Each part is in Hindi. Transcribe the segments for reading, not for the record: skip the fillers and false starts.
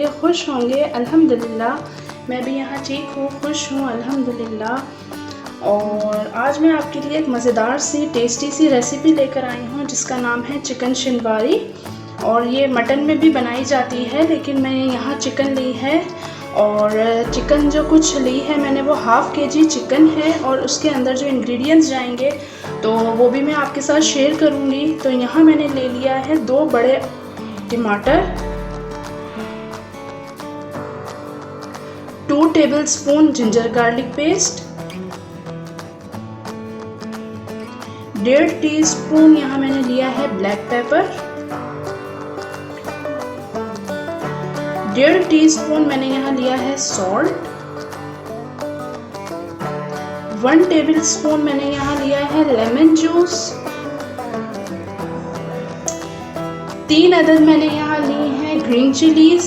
होंगे, खुश होंगे। अल्हम्दुलिल्लाह मैं भी यहाँ ठीक हूँ, खुश हूँ अल्हम्दुलिल्लाह। और आज मैं आपके लिए एक मज़ेदार सी टेस्टी सी रेसिपी लेकर आई हूँ जिसका नाम है चिकन शिनवारी। और ये मटन में भी बनाई जाती है, लेकिन मैंने यहाँ चिकन ली है। और चिकन जो कुछ ली है मैंने वो ½ kg चिकन है, और उसके अंदर जो इंग्रेडिएंट्स जाएंगे तो वो भी मैं आपके साथ शेयर करूँगी। तो यहाँ मैंने ले लिया है 2 बड़े टमाटर, 2 tablespoon ginger garlic paste, 1.5 teaspoon यहाँ मैंने लिया है ब्लैक पेपर, 1.5 टीस्पून मैंने यहाँ लिया है सॉल्ट, 1 टेबलस्पून मैंने यहाँ लिया है लेमन जूस, 3 अदद मैंने यहाँ ली हैं ग्रीन चिलीज,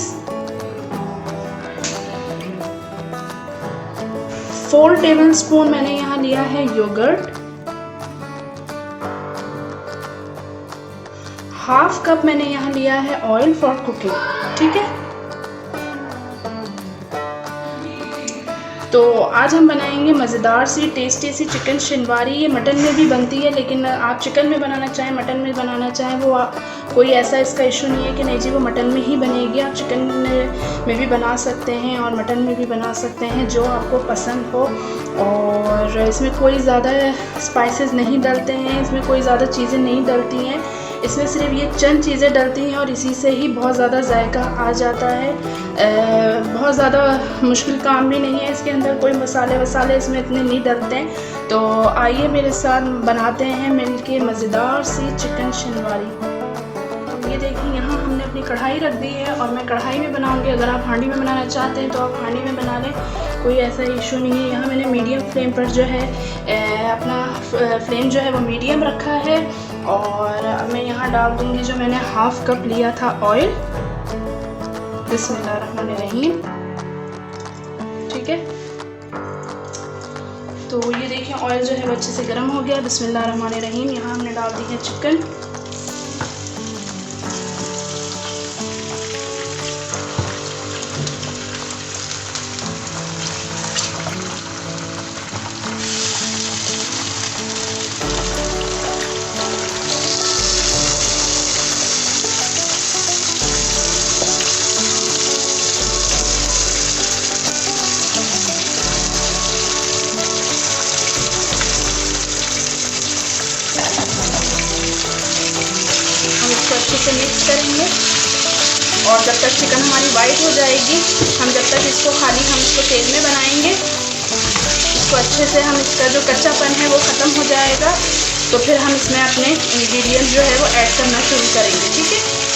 4 टेबलस्पून मैंने यहाँ लिया है योगर्ट, ½ कप मैंने यहाँ लिया है ऑयल फॉर कुकिंग। ठीक है, तो आज हम बनाएंगे मज़ेदार सी टेस्टी सी चिकन शिनवारी। ये मटन में भी बनती है, लेकिन आप चिकन में बनाना चाहें, मटन में बनाना चाहें, वो कोई ऐसा इसका इशू नहीं है कि नहीं जी वो मटन में ही बनेगी। आप चिकन में भी बना सकते हैं और मटन में भी बना सकते हैं, जो आपको पसंद हो। और इसमें कोई ज़्यादा स्पाइसेस नहीं डलते हैं, इसमें कोई ज़्यादा चीज़ें नहीं डलती हैं, इसमें सिर्फ ये चंद चीज़ें डलती हैं और इसी से ही बहुत ज़्यादा जायका आ जाता है। बहुत ज़्यादा मुश्किल काम भी नहीं है, इसके अंदर कोई मसाले वसाले इसमें इतने नहीं डलते हैं। तो आइए मेरे साथ बनाते हैं मिलके मज़ेदार सी चिकन शिनवारी। ये देखिए यहाँ हमने अपनी कढ़ाई रख दी है और मैं कढ़ाई में बनाऊंगी। अगर आप हांडी में बनाना चाहते हैं तो आप हांडी में बना लें, कोई ऐसा इशू नहीं है। यहाँ मैंने मीडियम फ्लेम पर जो है अपना फ्लेम जो है वो मीडियम रखा है। और अब मैं यहाँ डाल दूँगी जो मैंने ½ कप लिया था ऑयल। बिस्मिल्लाहिर्रहमानिर्रहीम। ठीक है, तो ये देखिए ऑयल जो है वो अच्छे से गर्म हो गया। बिस्मिल्लाहिर्रहमानिर्रहीम। यहाँ हमने डाल दी है चिकन। अच्छे से मिक्स करेंगे और जब तक चिकन हमारी वाइट हो जाएगी, हम जब तक इसको हम इसको तेल में बनाएंगे, इसको अच्छे से हम इसका जो कच्चापन है वो ख़त्म हो जाएगा। तो फिर हम इसमें अपने इंग्रेडिएंट जो है वो ऐड करना शुरू करेंगे। ठीक है,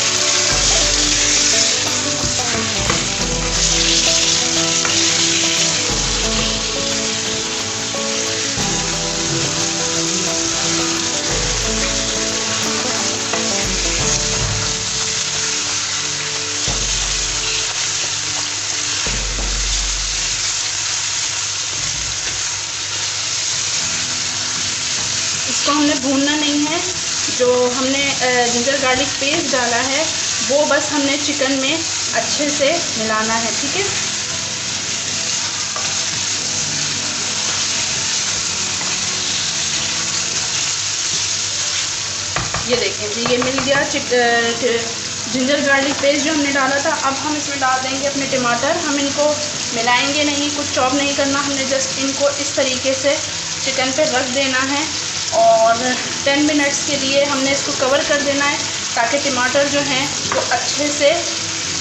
इसको हमने भूनना नहीं है। जो हमने जिंजर गार्लिक पेस्ट डाला है वो बस हमने चिकन में अच्छे से मिलाना है। ठीक है, ये देखें जी, ये मिल गया जिंजर गार्लिक पेस्ट जो हमने डाला था। अब हम इसमें डाल देंगे अपने टमाटर। हम इनको मिलाएंगे नहीं, कुछ चॉप नहीं करना, हमने जस्ट इनको इस तरीके से चिकन पे रख देना है और 10 मिनट्स के लिए हमने इसको कवर कर देना है ताकि टमाटर जो हैं वो अच्छे से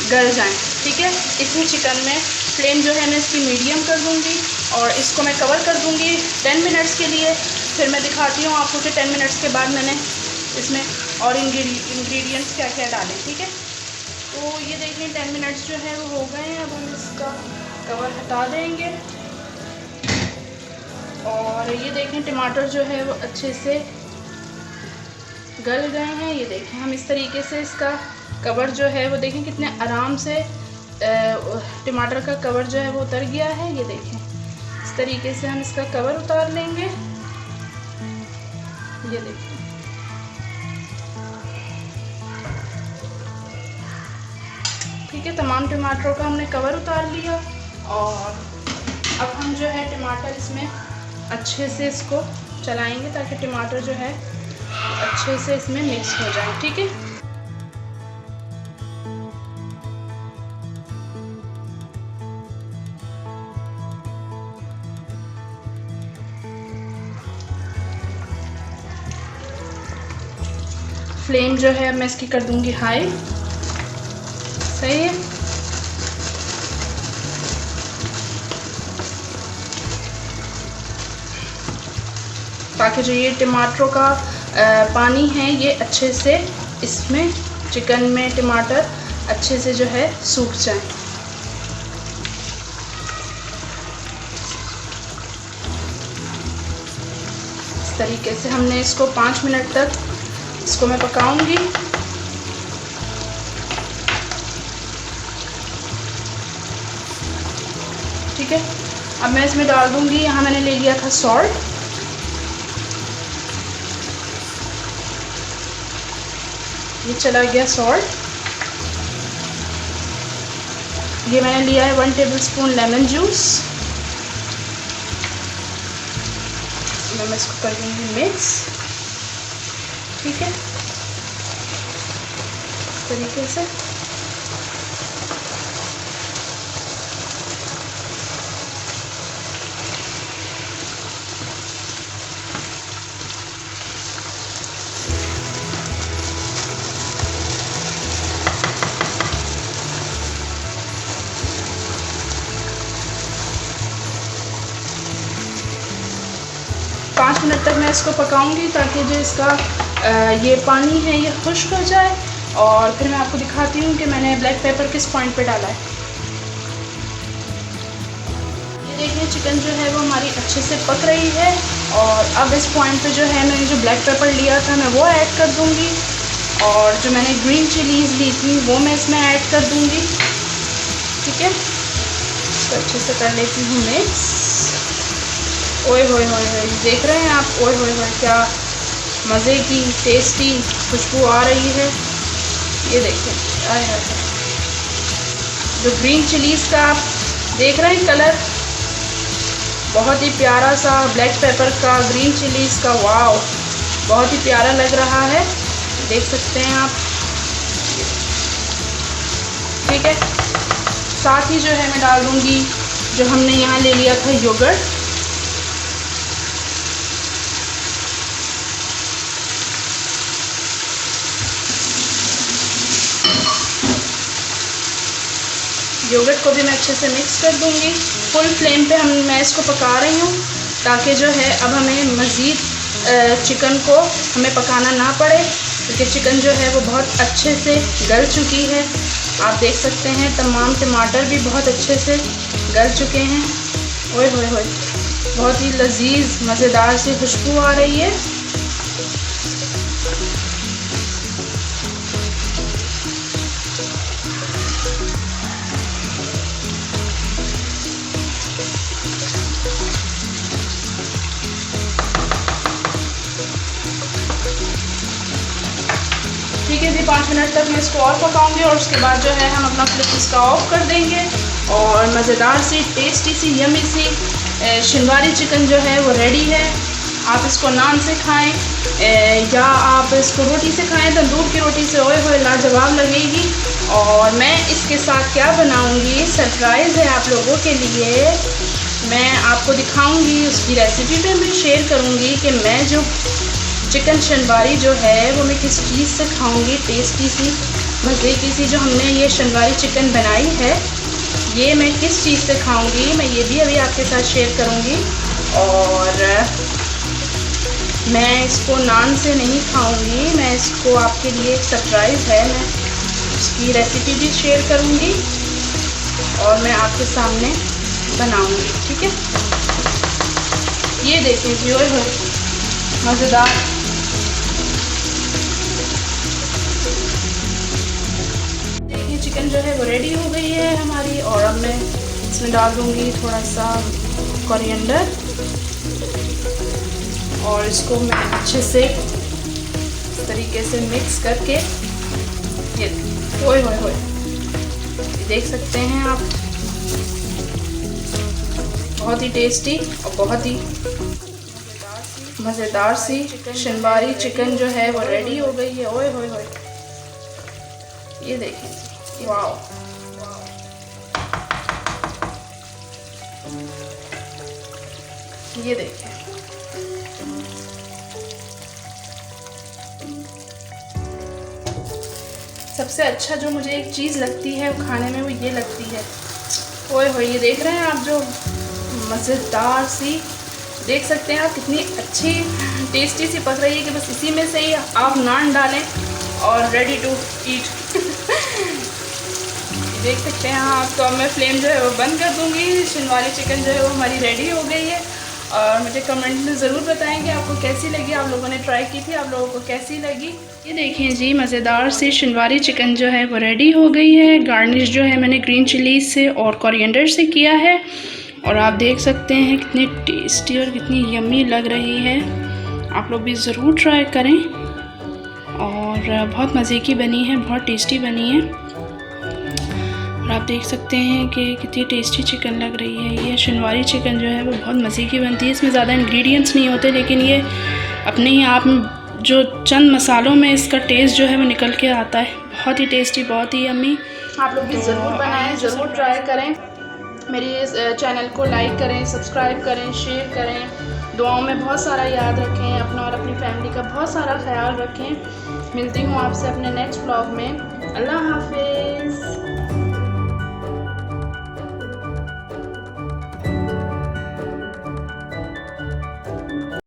गल जाएं। ठीक है, इसी चिकन में फ्लेम जो है मैं इसकी मीडियम कर दूंगी और इसको मैं कवर कर दूंगी 10 मिनट्स के लिए। फिर मैं दिखाती हूँ आपको कि 10 मिनट्स के बाद मैंने इसमें और इंग्रेडिएंट्स क्या क्या डालें। ठीक है, तो ये देखिए 10 मिनट्स जो है वो हो गए हैं। अब हम इसका कवर हटा देंगे और ये देखें टमाटर जो है वो अच्छे से गल गए हैं। ये देखें हम इस तरीके से इसका कवर जो है वो देखें कितने आराम से टमाटर का कवर जो है वो उतर गया है। ये देखें इस तरीके से हम इसका कवर उतार लेंगे। ये देखिए ठीक ठीक है, तमाम टमाटरों का हमने कवर उतार लिया और अब हम जो है टमाटर इसमें अच्छे से इसको चलाएंगे ताकि टमाटर जो है अच्छे से इसमें मिक्स हो जाए। ठीक है, फ्लेम जो है मैं इसकी कर दूंगी हाई। सही है, ताकि जो ये टमाटरों का पानी है ये अच्छे से इसमें चिकन में टमाटर अच्छे से जो है सूख जाए। इस तरीके से हमने इसको 5 मिनट तक इसको मैं पकाऊंगी। ठीक है, अब मैं इसमें डाल दूंगी, यहाँ मैंने ले लिया था सॉल्ट। ये चला गया सॉल्ट। ये मैंने लिया है 1 टेबलस्पून लेमन जूस। मैं इसको कर दूंगी मिक्स। ठीक है, इस तरीके से पाँच मिनट तक मैं इसको पकाऊंगी ताकि जो इसका ये पानी है ये खुश्क हो जाए। और फिर मैं आपको दिखाती हूँ कि मैंने ब्लैक पेपर किस पॉइंट पे डाला है। ये देखिए चिकन जो है वो हमारी अच्छे से पक रही है और अब इस पॉइंट पे जो है मैंने जो ब्लैक पेपर लिया था मैं वो ऐड कर दूँगी और जो मैंने ग्रीन चिलीज़ ली थी वो मैं इसमें ऐड कर दूँगी। ठीक है, तो अच्छे से कर लेती हूँ मिक्स। ओए होए होए होए, देख रहे हैं आप, ओए होए होए क्या मज़े की टेस्टी खुशबू आ रही है। ये देखिए, आए हाय, जो ग्रीन चिलीज़ का आप देख रहे हैं कलर, बहुत ही प्यारा सा ब्लैक पेपर का, ग्रीन चिलीज़ का, वाव बहुत ही प्यारा लग रहा है, देख सकते हैं आप। ठीक है, साथ ही जो है मैं डाल दूँगी जो हमने यहाँ ले लिया था योगर्ट। योगर्ट को भी मैं अच्छे से मिक्स कर दूंगी। फुल फ्लेम पे मैं इसको पका रही हूँ ताकि जो है अब हमें मज़ीद चिकन को हमें पकाना ना पड़े, क्योंकि चिकन जो है वो बहुत अच्छे से गल चुकी है। आप देख सकते हैं तमाम टमाटर भी बहुत अच्छे से गल चुके हैं। ओए होए होए, बहुत ही लजीज मज़ेदार सी खुशबू आ रही है। ठीक है जी, 5 मिनट तक मैं इसको और पकाऊंगी और उसके बाद जो है हम अपना फ्लिप इसका ऑफ कर देंगे और मज़ेदार सी टेस्टी सी यमी सी शिनवारी चिकन जो है वो रेडी है। आप इसको नान से खाएं या आप इसको रोटी से खाएं, तंदूर की रोटी से, ओए होए लाजवाब लगेगी। और मैं इसके साथ क्या बनाऊंगी, सरप्राइज़ है आप लोगों के लिए। मैं आपको दिखाऊंगी, उसकी रेसिपी पे भी शेयर करूंगी कि मैं जो चिकन शनवारी जो है वो मैं किस चीज़ से खाऊंगी। टेस्टी सी मज़े की सी जो हमने ये शनवारी चिकन बनाई है ये मैं किस चीज़ से खाऊंगी, मैं ये भी अभी आपके साथ शेयर करूंगी। और मैं इसको नान से नहीं खाऊंगी, मैं इसको आपके लिए एक सरप्राइज़ है, मैं उसकी रेसिपी भी शेयर करूंगी और मैं आपके सामने बनाऊंगी। ठीक है, ये देखिए जी, ओए होए मज़ेदार। देखिए चिकन जो है वो रेडी हो गई है हमारी और अब मैं इसमें डाल दूंगी थोड़ा सा कोरिएंडर और इसको मैं अच्छे से इस तरीके से मिक्स करके, ये ओए होए होए देख सकते हैं आप, बहुत ही टेस्टी और बहुत ही मज़ेदार सी शिनवारी चिकन जो है वो रेडी हो गई है। ओए होए होए, ये देखिए, वाओ, ये देखिए, सबसे अच्छा जो मुझे एक चीज़ लगती है वो खाने में वो ये लगती है। ओए होए, ये देख रहे हैं आप, जो मज़ेदार सी, देख सकते हैं आप कितनी अच्छी टेस्टी सी पक रही है कि बस इसी में से ही आप नान डालें और रेडी टू ईट। देख सकते हैं आप। तो अब मैं फ्लेम जो है वो बंद कर दूंगी। शिनवारी चिकन जो है वो हमारी रेडी हो गई है और मुझे कमेंट में ज़रूर बताएंगे आपको कैसी लगी, आप लोगों ने ट्राई की थी, आप लोगों को कैसी लगी। ये देखिए जी, मज़ेदार सी शिनवारी चिकन जो है वो रेडी हो गई है। गार्निश जो है मैंने ग्रीन चिली से और कोरिएंडर से किया है और आप देख सकते हैं कितनी टेस्टी और कितनी यम्मी लग रही है। आप लोग भी ज़रूर ट्राई करें और बहुत मज़े की बनी है, बहुत टेस्टी बनी है। और आप देख सकते हैं कि कितनी टेस्टी चिकन लग रही है। ये शिनवारी चिकन जो है वो बहुत मज़े की बनती है। इसमें ज़्यादा इंग्रेडिएंट्स नहीं होते, लेकिन ये अपने ही आप जो चंद मसालों में इसका टेस्ट जो है वो निकल के आता है। बहुत ही टेस्टी, बहुत ही यम्मी। आप लोग भी ज़रूर बनाएं, ज़रूर ट्राई करें। मेरी इस चैनल को लाइक करें, सब्सक्राइब करें, शेयर करें। दुआओं में बहुत सारा याद रखें, अपना और अपनी फैमिली का बहुत सारा ख्याल रखें। मिलती हूँ आपसे अपने नेक्स्ट व्लॉग में। अल्लाह हाफिज़।